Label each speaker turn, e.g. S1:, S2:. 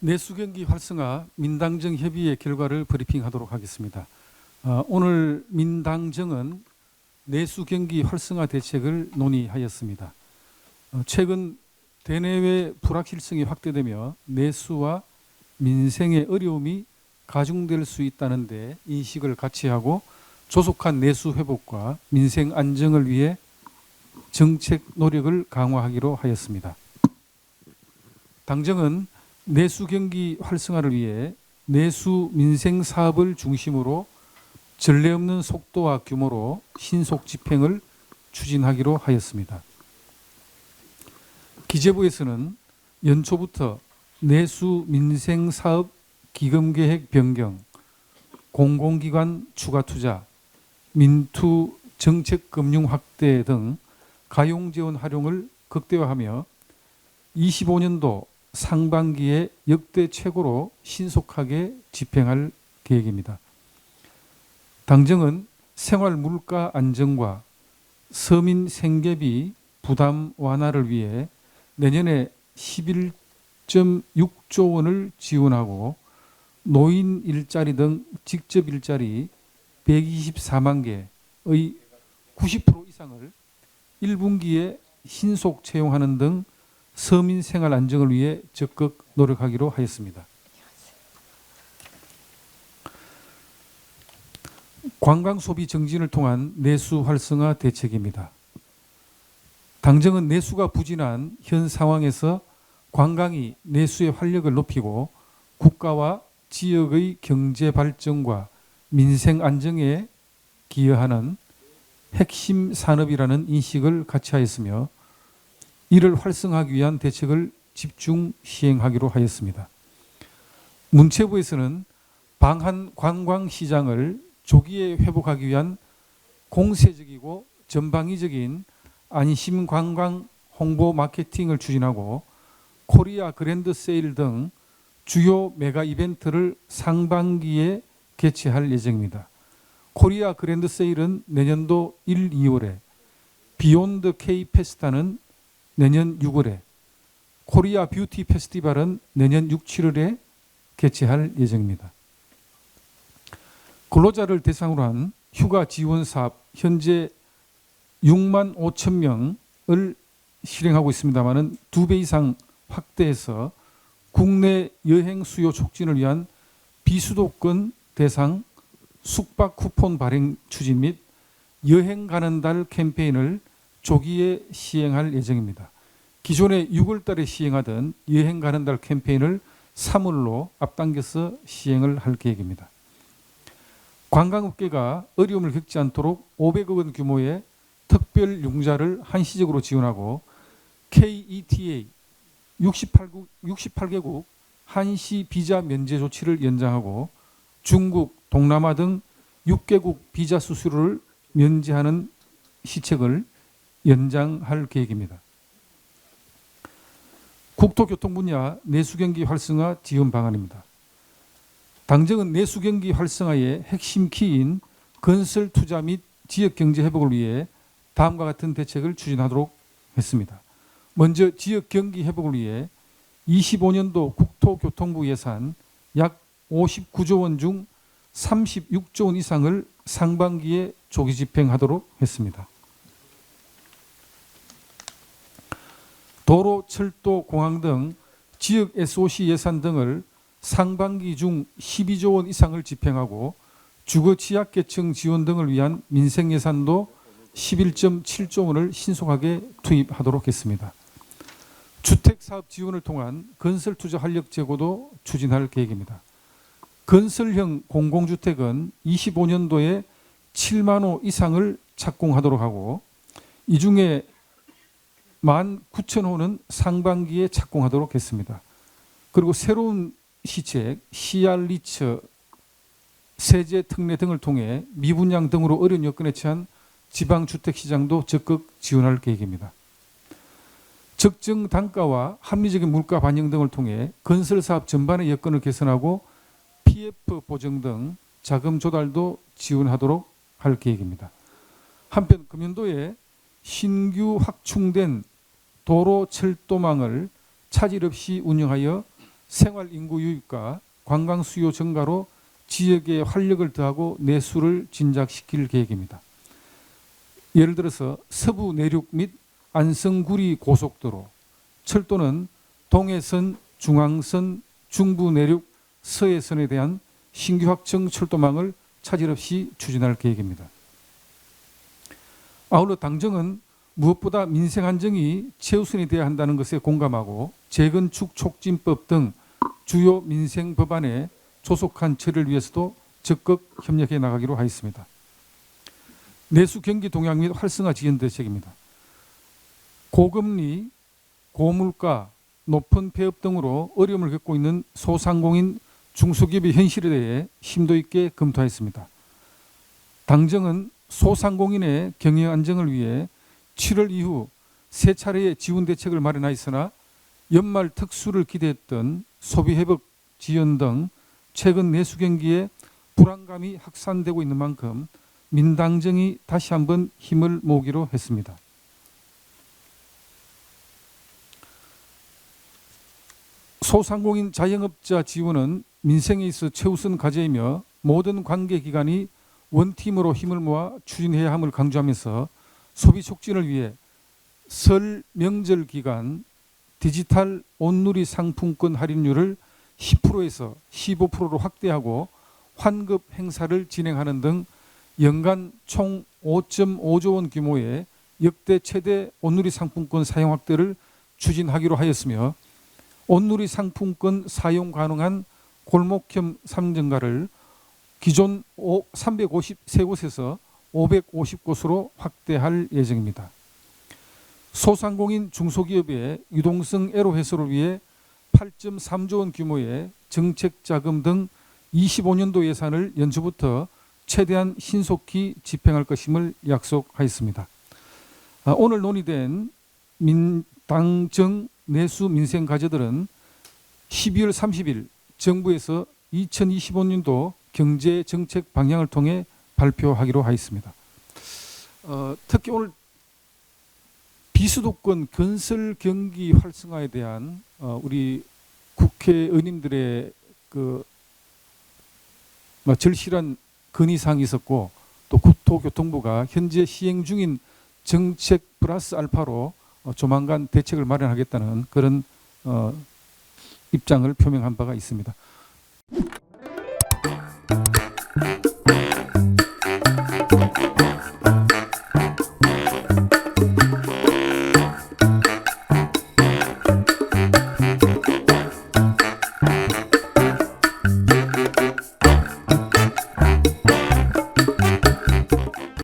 S1: 내수경기 활성화 민당정 협의회 결과를 브리핑하도록 하겠습니다. 오늘 민당정은 내수경기 활성화 대책을 논의하였습니다. 최근 대내외 불확실성이 확대되며 내수와 민생의 어려움이 가중될 수 있다는 데 인식을 같이 하고 조속한 내수 회복과 민생 안정을 위해 정책 노력을 강화하기로 하였습니다. 당정은 내수 경기 활성화를 위해 내수 민생 사업을 중심으로 전례 없는 속도와 규모로 신속 집행을 추진하기로 하였습니다. 기재부에서는 연초부터 내수 민생 사업 기금 계획 변경, 공공기관 추가 투자, 민투 정책 금융 확대 등 가용 지원 활용을 극대화하며 25년도 상반기에 역대 최고로 신속하게 집행할 계획입니다. 당정은 생활 물가 안정과 서민 생계비 부담 완화를 위해 내년에 11.6조 원을 지원하고 노인 일자리 등 직접 일자리 124만 개의 90% 이상을 1분기에 신속 채용하는 등 서민 생활 안정을 위해 적극 노력하기로 하였습니다. 관광 소비 정진을 통한 내수 활성화 대책입니다. 당정은 내수가 부진한 현 상황에서 관광이 내수의 활력을 높이고 국가와 지역의 경제 발전과 민생 안정에 기여하는 핵심 산업이라는 인식을 같이 하였으며 이를 활성화하기 위한 대책을 집중 시행하기로 하였습니다. 문체부에서는 방한 관광시장을 조기에 회복하기 위한 공세적이고 전방위적인 안심 관광 홍보 마케팅을 추진하고 코리아 그랜드 세일 등 주요 메가 이벤트를 상반기에 개최할 예정입니다. 코리아 그랜드 세일은 내년도 1, 2월에, 비욘드 K 페스타는 내년 6월에, 코리아 뷰티 페스티벌은 내년 6, 7월에 개최할 예정입니다. 근로자를 대상으로 한 휴가 지원 사업 현재 6만 5천 명을 실행하고 있습니다마는 2배 이상 확대해서 국내 여행 수요 촉진을 위한 비수도권 대상 숙박 쿠폰 발행 추진 및 여행 가는 달 캠페인을 조기에 시행할 예정입니다. 기존에 6월 달에 시행하던 여행 가는 달 캠페인을 3월로 앞당겨서 시행을 할 계획입니다. 관광업계가 어려움을 겪지 않도록 500억 원 규모의 특별 융자를 한시적으로 지원하고 KETA 68개국 한시 비자 면제 조치를 연장하고 중국, 동남아 등 6개국 비자 수수료를 면제하는 시책을 연장할 계획입니다. 국토교통 분야 내수경기 활성화 지원 방안입니다. 당정은 내수경기 활성화의 핵심 키인 건설 투자 및 지역경제 회복을 위해 다음과 같은 대책을 추진하도록 했습니다. 먼저 지역경기 회복을 위해 25년도 국토교통부 예산 약 59조 원 중 36조 원 이상을 상반기에 조기 집행하도록 했습니다. 도로, 철도, 공항 등 지역 SOC 예산 등을 상반기 중 12조 원 이상을 집행하고 주거 취약계층 지원 등을 위한 민생 예산도 11.7조 원을 신속하게 투입하도록 했습니다. 주택사업 지원을 통한 건설투자 활력 제고도 추진할 계획입니다. 건설형 공공주택은 25년도에 7만 호 이상을 착공하도록 하고 이 중에 19,000호는 상반기에 착공하도록 했습니다. 그리고 새로운 시책, CR리처, 세제 특례 등을 통해 미분양 등으로 어려운 여건에 처한 지방주택시장도 적극 지원할 계획입니다. 적정 단가와 합리적인 물가 반영 등을 통해 건설사업 전반의 여건을 개선하고 PF 보증 등 자금 조달도 지원하도록 할 계획입니다. 한편 금년도에 신규 확충된 도로 철도망을 차질 없이 운영하여 생활 인구 유입과 관광 수요 증가로 지역에 활력을 더하고 내수를 진작시킬 계획입니다. 예를 들어서 서부 내륙 및 안성구리 고속도로, 철도는 동해선, 중앙선, 중부 내륙, 서해선에 대한 신규 확정 철도망을 차질 없이 추진할 계획입니다. 아울러 당정은 무엇보다 민생 안정이 최우선이 되어야 한다는 것에 공감하고 재건축 촉진법 등 주요 민생 법안의 조속한 처리를 위해서도 적극 협력해 나가기로 하였습니다. 내수 경기 동향 및 활성화 지원 대책입니다. 고금리, 고물가, 높은 폐업 등으로 어려움을 겪고 있는 소상공인 중소기업의 현실에 대해 심도 있게 검토하였습니다. 당정은 소상공인의 경영 안정을 위해 7월 이후 세 차례의 지원 대책을 마련하였으나 연말 특수를 기대했던 소비회복 지원 등 최근 내수 경기에 불안감이 확산되고 있는 만큼 민당정이 다시 한번 힘을 모으기로 했습니다. 소상공인 자영업자 지원은 민생에 있어 최우선 과제이며 모든 관계기관이 원팀으로 힘을 모아 추진해야 함을 강조하면서 소비 촉진을 위해 설 명절 기간 디지털 온누리 상품권 할인율을 10%에서 15%로 확대하고 환급 행사를 진행하는 등 연간 총 5.5조 원 규모의 역대 최대 온누리 상품권 사용 확대를 추진하기로 하였으며 온누리 상품권 사용 가능한 골목형 상점가를 기존 353곳에서 550곳으로 확대할 예정입니다. 소상공인 중소기업의 유동성 애로 해소를 위해 8.3조 원 규모의 정책 자금 등 25년도 예산을 연초부터 최대한 신속히 집행할 것임을 약속하였습니다. 오늘 논의된 민당정 내수 민생 과제들은 12월 30일 정부에서 2025년도 경제 정책 방향을 통해 발표하기로 하였습니다. 특히 오늘 비수도권 건설 경기 활성화에 대한 우리 국회의원님들의 그 절실한 건의사항이 있었고 또 국토교통부가 현재 시행 중인 정책 플러스 알파로 조만간 대책을 마련하겠다는 그런 입장을 표명한 바가 있습니다.